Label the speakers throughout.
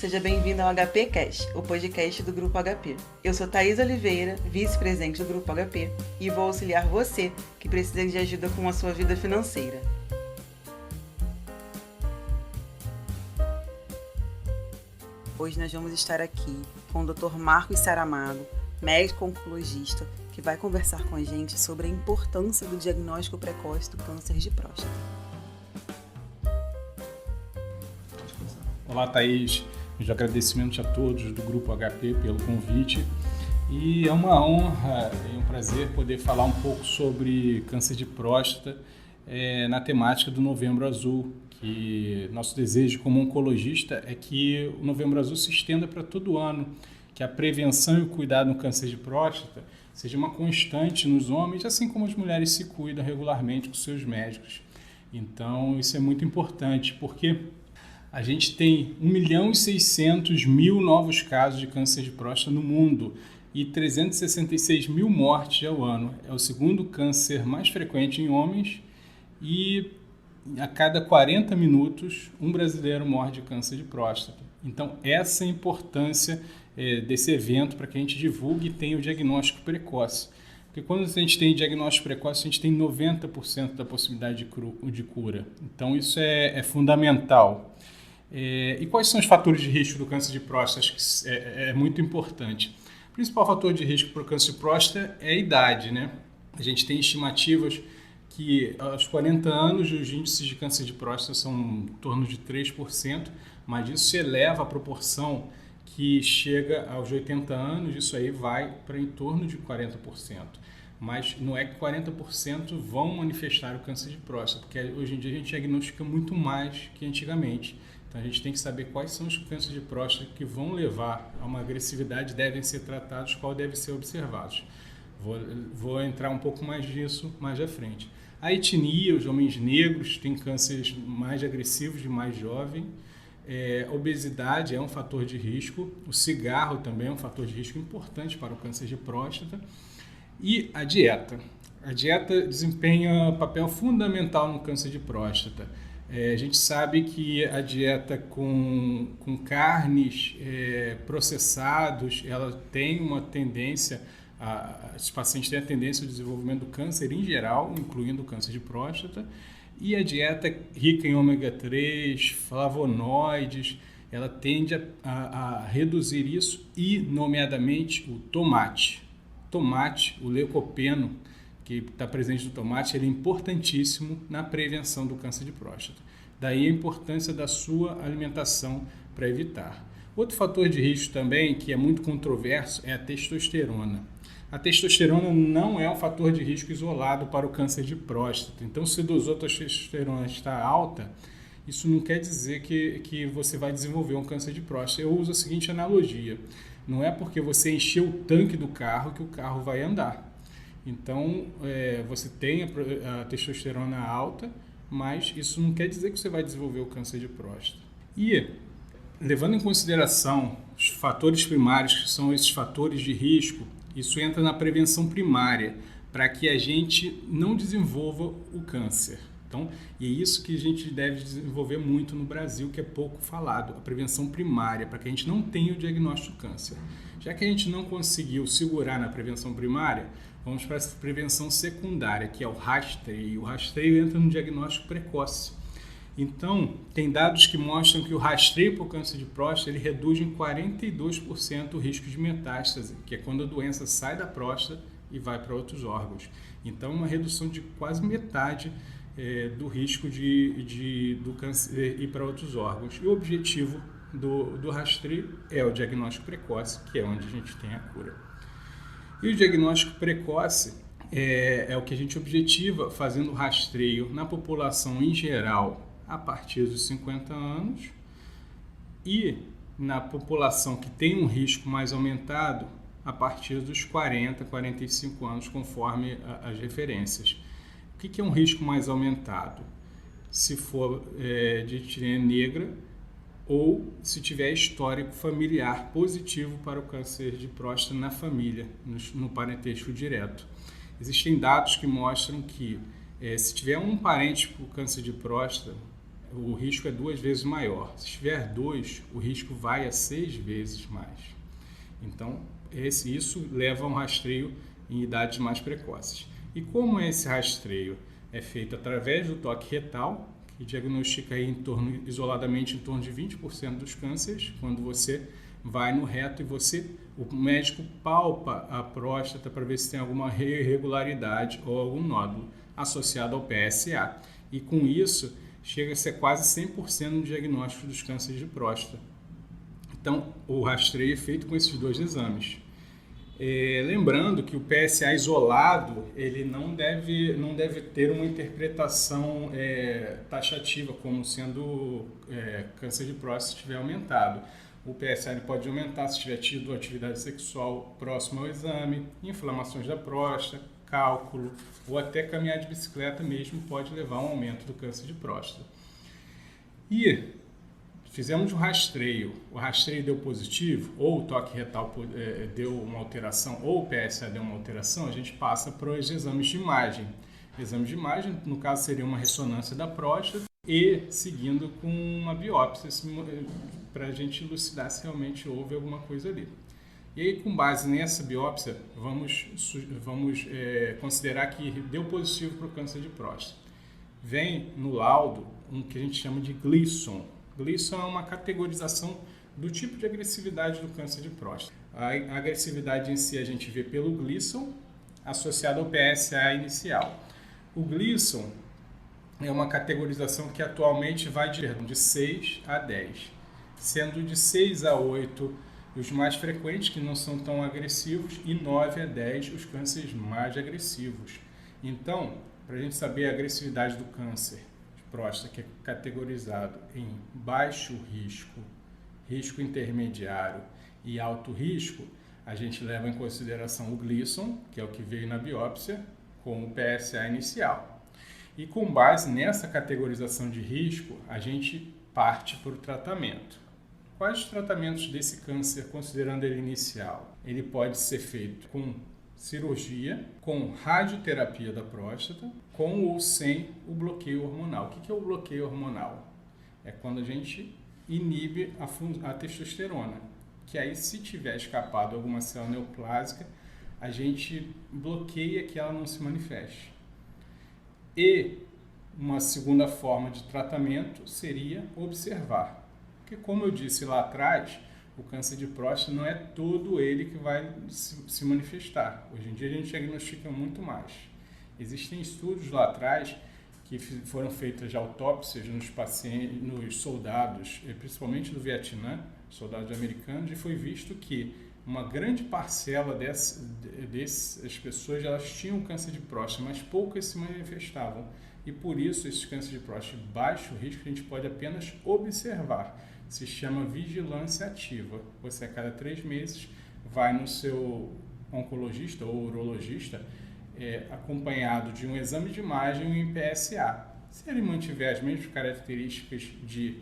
Speaker 1: seja bem-vindo ao HP Cast, o podcast do Grupo HP. Eu sou Thaís Oliveira, vice-presidente do Grupo HP, e vou auxiliar você que precisa de ajuda com a sua vida financeira. Hoje nós vamos estar aqui com o Dr. Marcos Saramago, médico oncologista, que vai conversar com a gente sobre a importância do diagnóstico precoce do câncer de próstata.
Speaker 2: Olá, Thaís. Meus agradecimentos a todos do Grupo HP pelo convite. E é uma honra e um prazer poder falar um pouco sobre câncer de próstata na temática do Novembro Azul, que nosso desejo como oncologista é que o Novembro Azul se estenda para todo ano, que a prevenção e o cuidado no câncer de próstata seja uma constante nos homens, assim como as mulheres se cuidam regularmente com seus médicos. Então, isso é muito importante, porque a gente tem 1.600.000 novos casos de câncer de próstata no mundo e 366.000 mortes ao ano. É o segundo câncer mais frequente em homens e a cada 40 minutos um brasileiro morre de câncer de próstata. Então, essa é a importância desse evento para que a gente divulgue e tenha o diagnóstico precoce. Porque quando a gente tem diagnóstico precoce, a gente tem 90% da possibilidade de cura. Então, isso é fundamental. E quais são os fatores de risco do câncer de próstata? Acho que é muito importante. O principal fator de risco para o câncer de próstata é a idade, né? A gente tem estimativas que aos 40 anos os índices de câncer de próstata são em torno de 3%, mas isso se eleva à proporção que chega aos 80 anos, isso aí vai para em torno de 40%. Mas não é que 40% vão manifestar o câncer de próstata, porque hoje em dia a gente diagnostica muito mais que antigamente. Então, a gente tem que saber quais são os cânceres de próstata que vão levar a uma agressividade, devem ser tratados, qual devem ser observados. Vou entrar um pouco mais disso mais à frente. A etnia, os homens negros têm cânceres mais agressivos de mais jovem. A obesidade é um fator de risco. O cigarro também é um fator de risco importante para o câncer de próstata. E a dieta. A dieta desempenha papel fundamental no câncer de próstata. A gente sabe que a dieta com carnes processados, ela tem uma tendência, os pacientes têm a tendência ao desenvolvimento do câncer em geral, incluindo o câncer de próstata, e a dieta rica em ômega 3, flavonoides, ela tende a reduzir isso e, nomeadamente, o tomate. O licopeno, que está presente no tomate, ele é importantíssimo na prevenção do câncer de próstata. Daí a importância da sua alimentação para evitar. Outro fator de risco também, que é muito controverso, é a testosterona. A testosterona não é um fator de risco isolado para o câncer de próstata. Então, se dosou a testosterona está alta, isso não quer dizer que você vai desenvolver um câncer de próstata. Eu uso a seguinte analogia: não é porque você encheu o tanque do carro que o carro vai andar. Então, você tem a testosterona alta, mas isso não quer dizer que você vai desenvolver o câncer de próstata. E, levando em consideração os fatores primários, que são esses fatores de risco, isso entra na prevenção primária, para que a gente não desenvolva o câncer. Então, e é isso que a gente deve desenvolver muito no Brasil, que é pouco falado, a prevenção primária, para que a gente não tenha o diagnóstico do câncer. Já que a gente não conseguiu segurar na prevenção primária, vamos para a prevenção secundária, que é o rastreio. O rastreio entra no diagnóstico precoce. Então, tem dados que mostram que o rastreio para o câncer de próstata ele reduz em 42% o risco de metástase, que é quando a doença sai da próstata e vai para outros órgãos. Então, uma redução de quase metade do risco do câncer ir para outros órgãos. E o objetivo do rastreio é o diagnóstico precoce, que é onde a gente tem a cura. E o diagnóstico precoce é o que a gente objetiva fazendo rastreio na população em geral a partir dos 50 anos e na população que tem um risco mais aumentado a partir dos 40, 45 anos, conforme as referências. O que é um risco mais aumentado? Se for de etnia negra ou se tiver histórico familiar positivo para o câncer de próstata na família, no parentesco direto. Existem dados que mostram que se tiver um parente com câncer de próstata, o risco é 2 vezes maior. Se tiver 2, o risco vai a 6 vezes mais. Então, isso leva a um rastreio em idades mais precoces. E como esse rastreio é feito através do toque retal, que diagnostica aí isoladamente em torno de 20% dos cânceres, quando você vai no reto e o médico palpa a próstata para ver se tem alguma irregularidade ou algum nódulo associado ao PSA. E com isso, chega a ser quase 100% no diagnóstico dos cânceres de próstata. Então, o rastreio é feito com esses 2 exames. Lembrando que o PSA isolado ele não deve ter uma interpretação taxativa, como sendo câncer de próstata se estiver aumentado. O PSA ele pode aumentar se tiver tido atividade sexual próxima ao exame, inflamações da próstata, cálculo ou até caminhar de bicicleta mesmo pode levar a um aumento do câncer de próstata. E fizemos um rastreio, o rastreio deu positivo, ou o toque retal deu uma alteração, ou o PSA deu uma alteração, a gente passa para os exames de imagem. Exame de imagem, no caso, seria uma ressonância da próstata e seguindo com uma biópsia, para a gente elucidar se realmente houve alguma coisa ali. E aí, com base nessa biópsia, vamos considerar que deu positivo para o câncer de próstata. Vem no laudo um que a gente chama de Gleason. Gleason é uma categorização do tipo de agressividade do câncer de próstata. A agressividade em si a gente vê pelo Gleason, associado ao PSA inicial. O Gleason é uma categorização que atualmente vai de 6 a 10, sendo de 6 a 8 os mais frequentes, que não são tão agressivos, e 9 a 10 os cânceres mais agressivos. Então, para a gente saber a agressividade do câncer de próstata, que é categorizado em baixo risco, risco intermediário e alto risco, a gente leva em consideração o Gleason, que é o que veio na biópsia, com o PSA inicial. E com base nessa categorização de risco, a gente parte para o tratamento. Quais os tratamentos desse câncer, considerando ele inicial? Ele pode ser feito com cirurgia, com radioterapia da próstata, com ou sem o bloqueio hormonal. O que é o bloqueio hormonal? É quando a gente inibe a testosterona, que aí, se tiver escapado alguma célula neoplásica, a gente bloqueia que ela não se manifeste. E uma segunda forma de tratamento seria observar. Porque, como eu disse lá atrás, o câncer de próstata não é todo ele que vai se manifestar. Hoje em dia a gente diagnostica muito mais. Existem estudos lá atrás que foram feitas autópsias nos pacientes, nos soldados, principalmente do Vietnã, soldados americanos, e foi visto que uma grande parcela dessas pessoas elas tinham câncer de próstata, mas poucas se manifestavam. E por isso, esses cânceres de próstata de baixo risco a gente pode apenas observar. Se chama vigilância ativa. Você, a cada 3 meses, vai no seu oncologista ou urologista, acompanhado de um exame de imagem e um PSA. Se ele mantiver as mesmas características de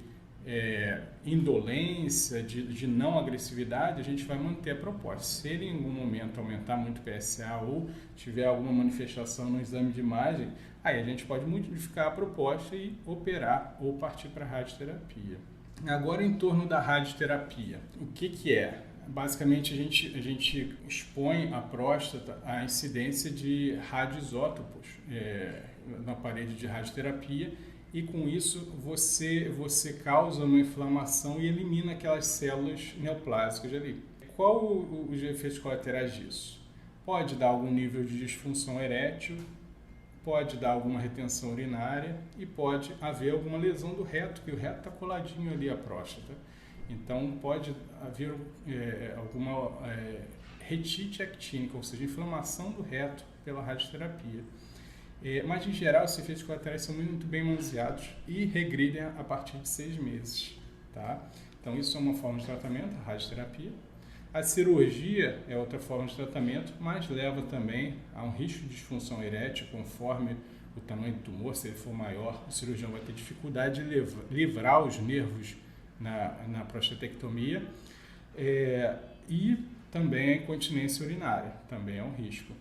Speaker 2: indolência, de não agressividade, a gente vai manter a proposta. Se ele em algum momento aumentar muito o PSA ou tiver alguma manifestação no exame de imagem, aí a gente pode modificar a proposta e operar ou partir para a radioterapia. Agora, em torno da radioterapia, o que é? Basicamente, a gente expõe a próstata à incidência de radioisótopos na parede de radioterapia e, com isso, você causa uma inflamação e elimina aquelas células neoplásicas ali. Qual os efeitos colaterais disso? Pode dar algum nível de disfunção erétil, pode dar alguma retenção urinária e pode haver alguma lesão do reto, que o reto está coladinho ali à próstata. Então, pode haver alguma retite actínica, ou seja, inflamação do reto pela radioterapia. Mas, em geral, os efeitos colaterais são muito bem manuseados e regridem a partir de 6 meses. Tá? Então, isso é uma forma de tratamento, a radioterapia. A cirurgia é outra forma de tratamento, mas leva também a um risco de disfunção erétil, conforme o tamanho do tumor. Se ele for maior, o cirurgião vai ter dificuldade de livrar os nervos na prostatectomia. E também a incontinência urinária, também é um risco.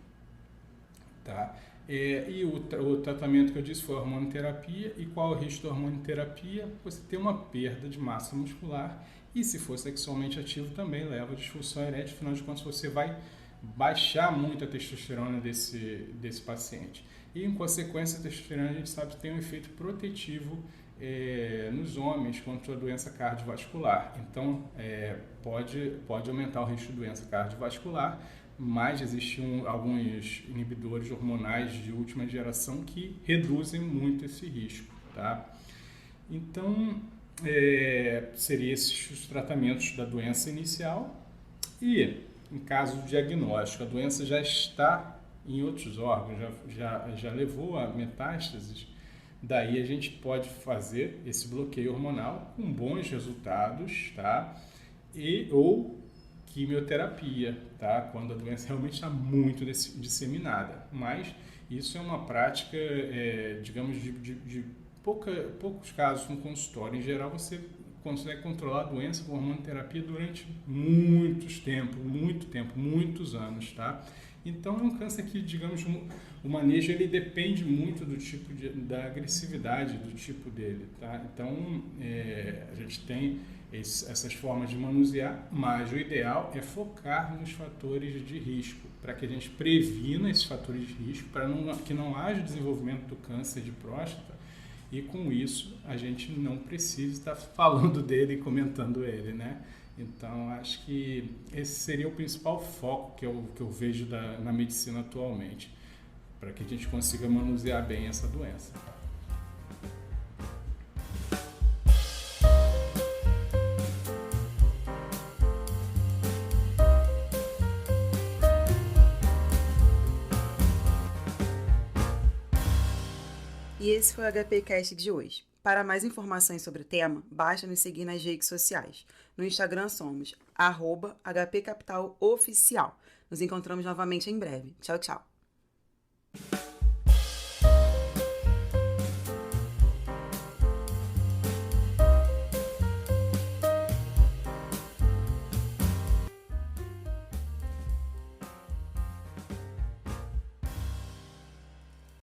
Speaker 2: Tá? E o tratamento que eu disse foi a hormonoterapia. E qual é o risco da hormonoterapia? Você tem uma perda de massa muscular e, se for sexualmente ativo, também leva a disfunção erétil. Afinal de contas, você vai baixar muito a testosterona desse paciente. E, em consequência, a testosterona a gente sabe que tem um efeito protetivo nos homens contra a doença cardiovascular. Então, pode aumentar o risco de doença cardiovascular, mas existem alguns inibidores hormonais de última geração que reduzem muito esse risco, tá? Então, seriam esses os tratamentos da doença inicial. E, em caso de diagnóstico, a doença já está em outros órgãos, já levou a metástases, daí a gente pode fazer esse bloqueio hormonal com bons resultados, tá? Ou quimioterapia, tá? Quando a doença realmente está muito disseminada. Mas isso é uma prática, digamos, de poucos casos no consultório. Em geral, você consegue controlar a doença com hormonoterapia durante muito tempo, muitos anos, tá? Então, é um câncer que, digamos, o manejo ele depende muito do tipo da agressividade do tipo dele, tá? Então, a gente tem essas formas de manusear, mas o ideal é focar nos fatores de risco, para que a gente previna esses fatores de risco, para que não haja desenvolvimento do câncer de próstata, e com isso a gente não precisa estar falando dele e comentando ele, né? Então, acho que esse seria o principal foco que eu vejo na medicina atualmente, para que a gente consiga manusear bem essa doença.
Speaker 1: E esse foi o HPcast de hoje. Para mais informações sobre o tema, basta nos seguir nas redes sociais. No Instagram somos @HPCapitalOficial. Nos encontramos novamente em breve. Tchau, tchau.